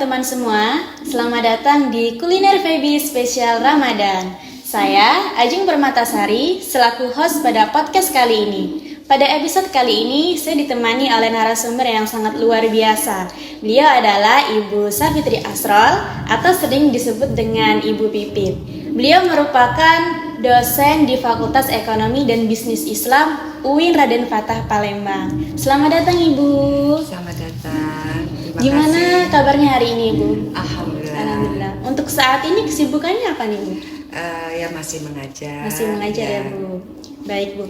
teman-teman semua, selamat datang di Kuliner Feby Spesial Ramadan. Saya Ajeng Permatasari, selaku host pada podcast kali ini. Pada episode kali ini, saya ditemani oleh narasumber yang sangat luar biasa. Beliau adalah Ibu Safitri Asrol, atau sering disebut dengan Ibu Pipit. Beliau merupakan dosen di Fakultas Ekonomi dan Bisnis Islam UIN Raden Fatah Palembang. Selamat datang Ibu. Selamat datang. Gimana kabarnya hari ini Ibu? Alhamdulillah. Alhamdulillah. Untuk saat ini kesibukannya apa nih Bu? Ya masih mengajar. Masih mengajar ya Bu. Baik Bu.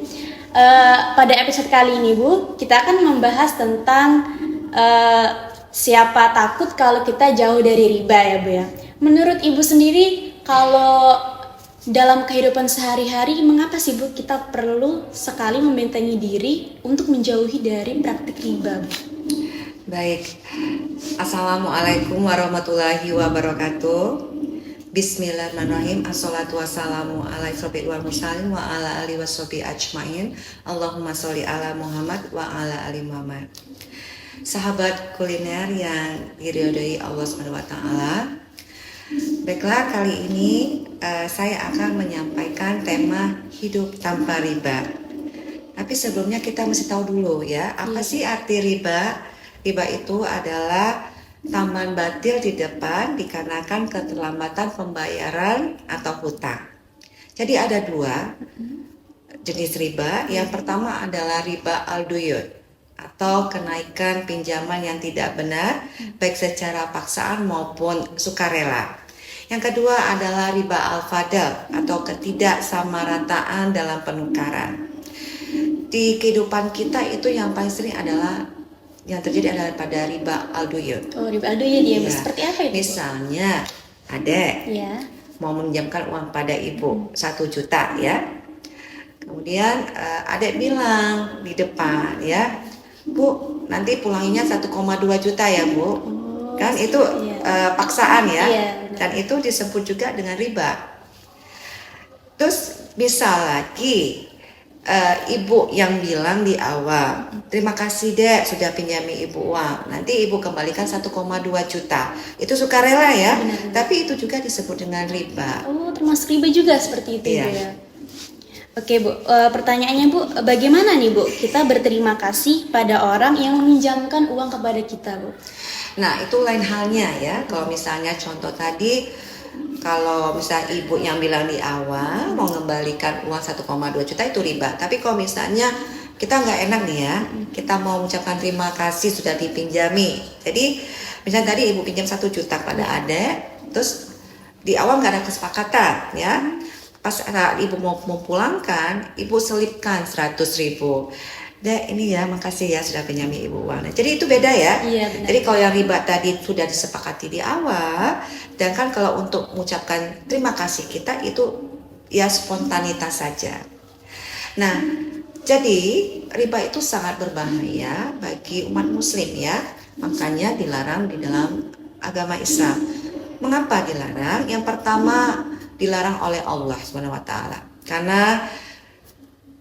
Pada episode kali ini Bu, kita akan membahas tentang siapa takut kalau kita jauh dari riba ya Bu ya. Menurut Ibu sendiri, kalau dalam kehidupan sehari-hari, mengapa sih Bu kita perlu sekali membentengi diri untuk menjauhi dari praktik riba? Baik. Assalamualaikum warahmatullahi wabarakatuh. Bismillahirrahmanirrahim. Assalatu wassalamu ala asyrofil mursalin wa ala alihi washabihi ajmain. Allahumma sholli ala Muhammad wa ala ali Muhammad. Sahabat kuliner yang diridhoi Allah Subhanahu wa taala. Baiklah, kali ini saya akan menyampaikan tema hidup tanpa riba. Tapi sebelumnya kita mesti tahu dulu ya, apa sih arti riba? Riba itu adalah tambahan batil di depan dikarenakan keterlambatan pembayaran atau hutang. Jadi ada dua jenis riba. Yang pertama adalah riba al-duyun atau kenaikan pinjaman yang tidak benar, baik secara paksaan maupun sukarela. Yang kedua adalah riba al-fadl atau ketidaksamarataan dalam penukaran. Di kehidupan kita itu yang paling sering adalah yang terjadi adalah pada riba al-duyun. Oh, riba al-duyun ya, Ya. seperti apa itu? Misalnya, adek mau meminjamkan uang pada ibu 1 juta ya. Kemudian adek bilang di depan ya, Bu, nanti pulanginya 1,2 juta ya Bu. Kan itu paksaan ya. Dan itu disebut juga dengan riba. Terus bisa lagi ibu yang bilang di awal, terima kasih dek sudah pinjami ibu uang, nanti ibu kembalikan 1,2 juta. Itu sukarela ya. Tapi itu juga disebut dengan riba. Oh, termasuk riba juga seperti itu Iya. ya. Oke Bu, pertanyaannya Bu, bagaimana nih Bu kita berterima kasih pada orang yang meminjamkan uang kepada kita Bu? Nah, itu lain halnya ya. Kalau misalnya contoh tadi, kalau misalnya ibu yang bilang di awal mau mengembalikan uang 1,2 juta itu riba. Tapi kalau misalnya kita nggak enak nih ya, kita mau mengucapkan terima kasih sudah dipinjami. Jadi misalnya tadi ibu pinjam 1 juta pada adek, terus di awal nggak ada kesepakatan ya. Pas ibu mau pulangkan, ibu selipkan 100.000. Dek, ini ya, makasih ya sudah pinjami ibu uang. Nah, jadi itu beda ya. Iya, benar. Jadi kalau yang riba tadi sudah disepakati di awal, dan kan kalau untuk mengucapkan terima kasih kita itu ya spontanitas saja. Nah, jadi riba itu sangat berbahaya bagi umat muslim ya. Makanya dilarang di dalam agama Islam. Mengapa dilarang? Yang pertama, dilarang oleh Allah SWT. Karena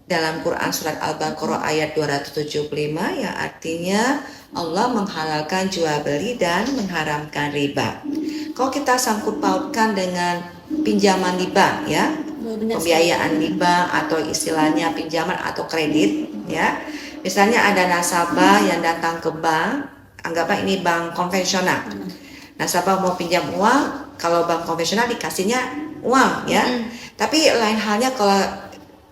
dalam Quran surat Al-Baqarah ayat 275 yang artinya Allah menghalalkan jual beli dan mengharamkan riba. Kalau kita sangkut pautkan dengan pinjaman di bank ya, pembiayaan di bank atau istilahnya pinjaman atau kredit ya. Misalnya ada nasabah yang datang ke bank, anggaplah ini bank konvensional. Nasabah mau pinjam uang, kalau bank konvensional dikasihnya uang ya. Tapi lain halnya kalau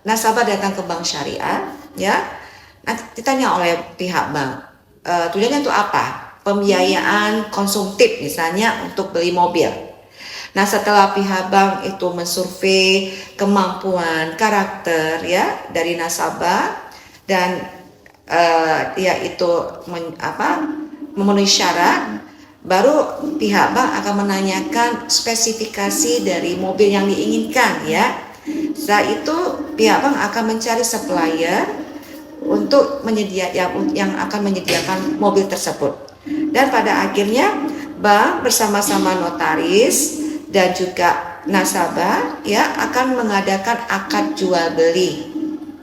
nasabah datang ke bank syariah, ya, nanti ditanya oleh pihak bank, tujuannya untuk apa? Pembiayaan konsumtif, misalnya untuk beli mobil. Nah, setelah pihak bank itu mensurvei kemampuan karakter, ya, dari nasabah dan dia itu memenuhi syarat, baru pihak bank akan menanyakan spesifikasi dari mobil yang diinginkan, ya. Setelah itu pihak bank akan mencari supplier untuk yang akan menyediakan mobil tersebut. Dan pada akhirnya bank bersama-sama notaris dan juga nasabah ya akan mengadakan akad jual beli.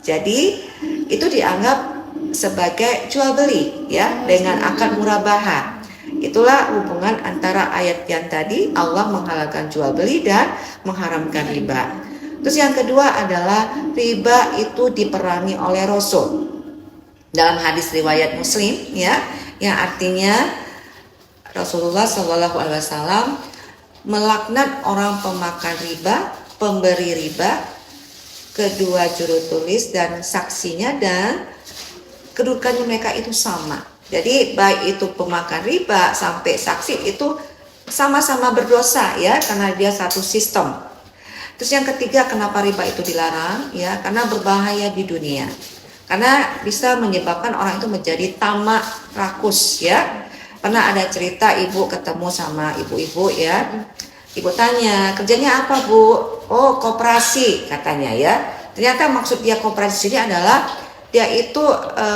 Jadi itu dianggap sebagai jual beli ya dengan akad murabahah. Itulah hubungan antara ayat yang tadi, Allah menghalalkan jual beli dan mengharamkan riba. Terus yang kedua adalah riba itu diperangi oleh Rasul. Dalam hadis riwayat Muslim ya, yang artinya Rasulullah SAW melaknat orang pemakan riba, pemberi riba, kedua juru tulis dan saksinya, dan kedudukannya mereka itu sama. Jadi baik itu pemakan riba sampai saksi itu sama-sama berdosa ya, karena dia satu sistem. Terus yang ketiga, kenapa riba itu dilarang ya? Karena berbahaya di dunia. Karena bisa menyebabkan orang itu menjadi tamak rakus ya. Pernah ada cerita ibu ketemu sama ibu-ibu ya. Ibu tanya, kerjanya apa bu? Oh, koperasi katanya ya. Ternyata maksud dia koperasi ini adalah dia itu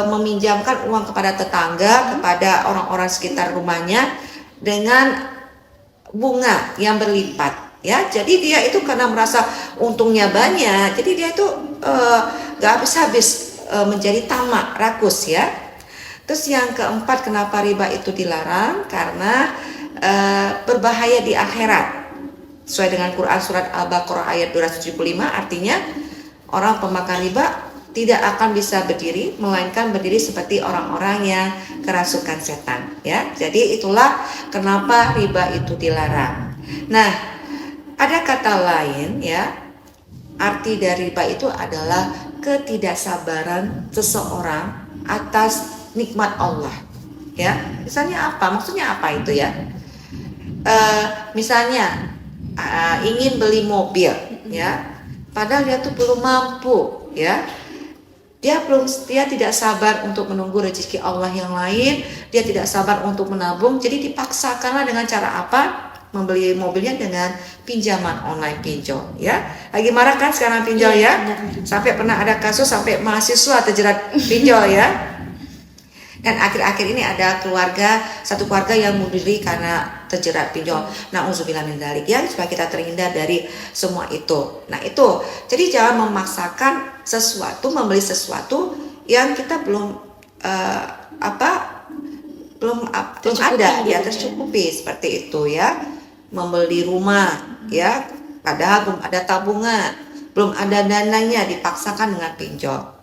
meminjamkan uang kepada tetangga, kepada orang-orang sekitar rumahnya dengan bunga yang berlipat ya. Jadi dia itu karena merasa untungnya banyak, jadi dia itu gak habis-habis menjadi tamak rakus ya. Terus yang keempat, kenapa riba itu dilarang? Karena berbahaya di akhirat. Sesuai dengan Quran surat Al-Baqarah ayat 275, artinya orang pemakan riba tidak akan bisa berdiri, melainkan berdiri seperti orang-orang yang kerasukan setan ya. Jadi itulah kenapa riba itu dilarang. Nah, ada kata lain ya, arti dari riba itu adalah ketidaksabaran seseorang atas nikmat Allah ya. Misalnya apa? Maksudnya apa itu ya? Misalnya ingin beli mobil ya, padahal dia tuh belum mampu ya. Dia tidak sabar untuk menunggu rezeki Allah yang lain, dia tidak sabar untuk menabung, jadi dipaksakanlah dengan cara apa? Membeli mobilnya dengan pinjaman online pinjol ya. Lagi marah kan sekarang pinjol ya? Sampai pernah ada kasus sampai mahasiswa terjerat pinjol ya. Dan akhir-akhir ini ada satu keluarga yang bunuh diri karena terjerat pinjol. Nauzubillah min dzalik ya, supaya kita terhindar dari semua itu. Nah itu, jadi jangan memaksakan sesuatu, membeli sesuatu yang kita belum ada ya, tercukupi seperti itu ya. Membeli rumah ya, padahal belum ada tabungan, belum ada dananya, dipaksakan dengan pinjol.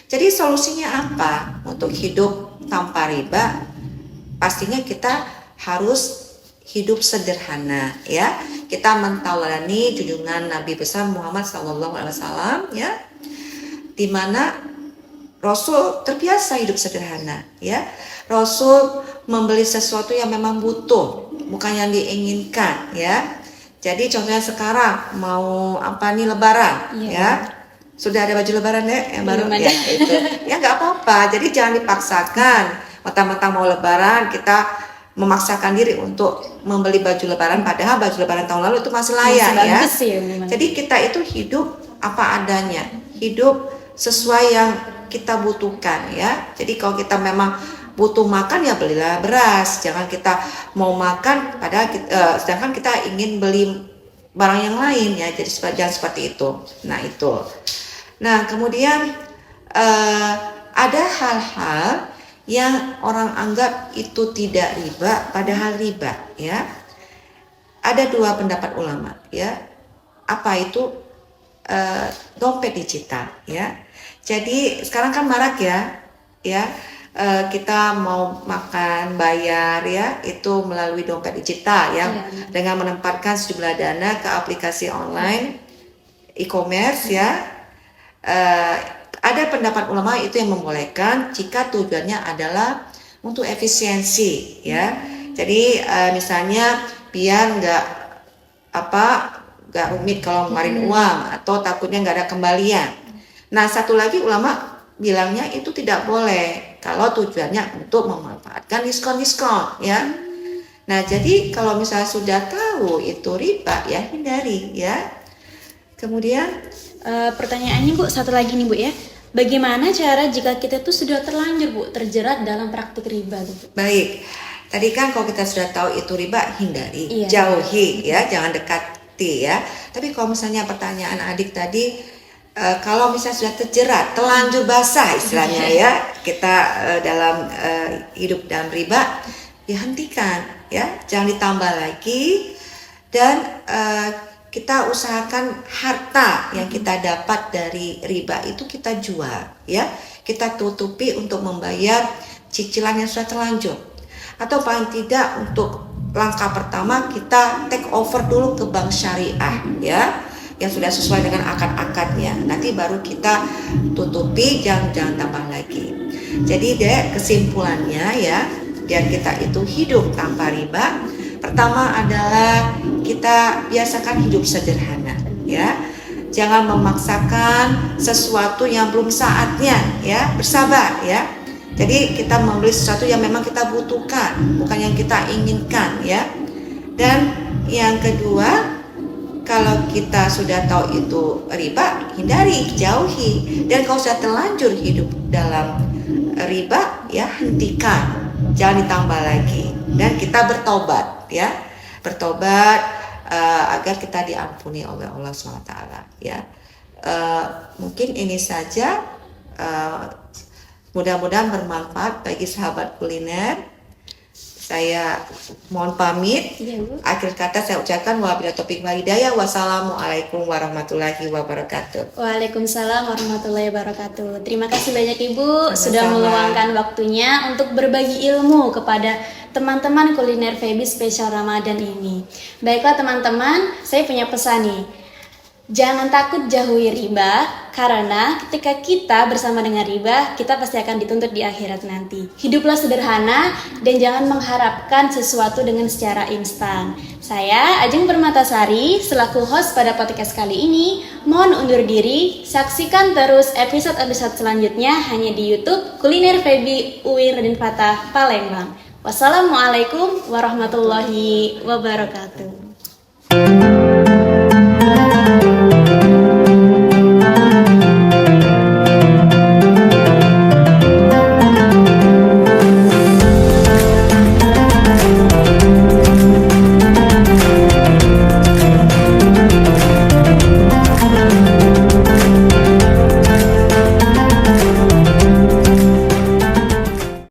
Jadi solusinya apa untuk hidup tanpa riba? Pastinya kita harus hidup sederhana ya. Kita mentalani junjungan Nabi besar Muhammad SAW ya, di mana Rasul terbiasa hidup sederhana ya. Rasul membeli sesuatu yang memang butuh, bukan yang diinginkan ya. Jadi contohnya sekarang mau apa nih Lebaran ya. Sudah ada baju lebaran ya yang baru ya itu. Ya nggak apa-apa. Jadi jangan dipaksakan. Mentang-mentang mau lebaran kita memaksakan diri untuk membeli baju lebaran, padahal baju lebaran tahun lalu itu masih layak ya. Jadi kita itu hidup apa adanya, hidup sesuai yang kita butuhkan ya. Jadi kalau kita memang butuh makan ya belilah beras. Jangan kita mau makan padahal sedangkan kita ingin beli barang yang lain ya. Jadi jangan seperti itu. Nah itu. Nah kemudian ada hal-hal yang orang anggap itu tidak riba, padahal riba ya. Ada dua pendapat ulama ya. Apa itu dompet digital ya. Jadi sekarang kan marak ya kita mau makan bayar ya itu melalui dompet digital ya, dengan menempatkan sejumlah dana ke aplikasi online e-commerce ya. Ada pendapat ulama itu yang membolehkan jika tujuannya adalah untuk efisiensi ya. Jadi misalnya biar nggak rumit kalau ngeluarin uang atau takutnya nggak ada kembalian. Nah satu lagi ulama bilangnya itu tidak boleh kalau tujuannya untuk memanfaatkan diskon ya. Nah jadi kalau misalnya sudah tahu itu riba ya hindari ya. Kemudian pertanyaannya Bu, satu lagi nih Bu ya. Bagaimana cara jika kita tuh sudah terlanjur Bu terjerat dalam praktik riba Bu? Baik. Tadi kan kalau kita sudah tahu itu riba, hindari, jauhi ya, jangan dekati ya. Tapi kalau misalnya pertanyaan adik tadi, kalau misalnya sudah terjerat, telanjur basah istilahnya ya, kita dalam hidup dalam riba, ya hentikan, ya jangan ditambah lagi. Dan kita usahakan harta yang kita dapat dari riba itu kita jual, ya kita tutupi untuk membayar cicilan yang sudah terlanjur, atau paling tidak untuk langkah pertama kita take over dulu ke bank syariah, ya yang sudah sesuai dengan akad-akadnya. Nanti baru kita tutupi, jangan tambah lagi. Jadi deh kesimpulannya ya, biar kita itu hidup tanpa riba, pertama adalah kita biasakan hidup sederhana, ya jangan memaksakan sesuatu yang belum saatnya, ya bersabar, ya jadi kita membeli sesuatu yang memang kita butuhkan, bukan yang kita inginkan, ya. Dan yang kedua, kalau kita sudah tahu itu riba, hindari, jauhi. Dan kalau sudah terlanjur hidup dalam riba, ya hentikan, jangan ditambah lagi. Dan kita bertobat, ya bertobat agar kita diampuni oleh Allah SWT, ya. Mungkin ini saja, mudah-mudahan bermanfaat bagi sahabat kuliner. Saya mohon pamit. Iya, Bu. Akhir kata saya ucapkan wabillahi taufiq wal hidayah. Wassalamualaikum warahmatullahi wabarakatuh. Waalaikumsalam warahmatullahi wabarakatuh. Terima kasih banyak Ibu Sama-sama. sudah meluangkan waktunya untuk berbagi ilmu kepada teman-teman kuliner Feby spesial Ramadan ini. Baiklah teman-teman, saya punya pesan nih. Jangan takut jauhi riba, karena ketika kita bersama dengan riba, kita pasti akan dituntut di akhirat nanti. Hiduplah sederhana dan jangan mengharapkan sesuatu dengan secara instan. Saya Ajeng Permatasari, selaku host pada podcast kali ini, mohon undur diri. Saksikan terus episode-episode selanjutnya hanya di YouTube Kuliner Feby UIN Raden Fatah, Palembang. Wassalamualaikum warahmatullahi wabarakatuh.